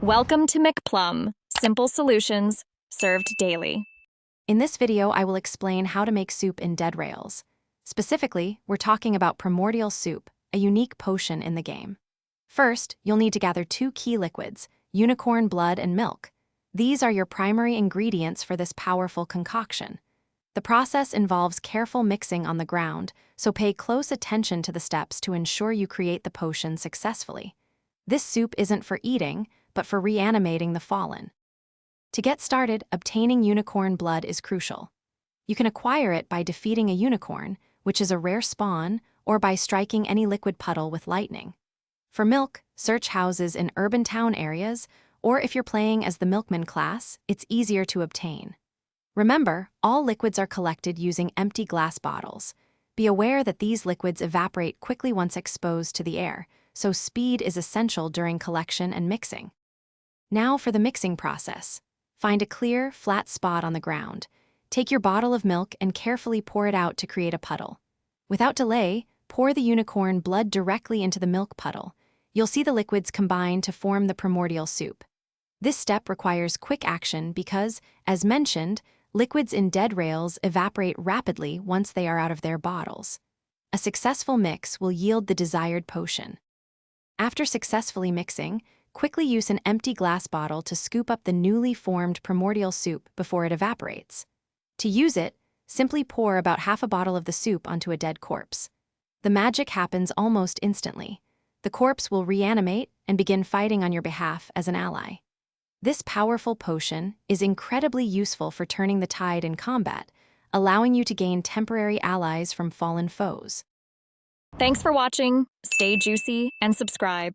Welcome to McPlum, simple solutions served daily. In this video, I will explain how to make soup in Dead Rails. Specifically, we're talking about Primordial Soup, a unique potion in the game. First, you'll need to gather 2 key liquids, unicorn blood and milk. These are your primary ingredients for this powerful concoction. The process involves careful mixing on the ground, so pay close attention to the steps to ensure you create the potion successfully. This soup isn't for eating, but for reanimating the fallen. To get started, obtaining unicorn blood is crucial. You can acquire it by defeating a unicorn, which is a rare spawn, or by striking any liquid puddle with lightning. For milk, search houses in urban town areas, or if you're playing as the Milkman class, it's easier to obtain. Remember, all liquids are collected using empty glass bottles. Be aware that these liquids evaporate quickly once exposed to the air, so speed is essential during collection and mixing. Now for the mixing process. Find a clear, flat spot on the ground. Take your bottle of milk and carefully pour it out to create a puddle. Without delay, pour the unicorn blood directly into the milk puddle. You'll see the liquids combine to form the primordial soup. This step requires quick action because, as mentioned, liquids in Dead Rails evaporate rapidly once they are out of their bottles. A successful mix will yield the desired potion. After successfully mixing, quickly use an empty glass bottle to scoop up the newly formed primordial soup before it evaporates. To use it, simply pour about half a bottle of the soup onto a dead corpse. The magic happens almost instantly. The corpse will reanimate and begin fighting on your behalf as an ally. This powerful potion is incredibly useful for turning the tide in combat, allowing you to gain temporary allies from fallen foes. Thanks for watching, stay juicy, and subscribe.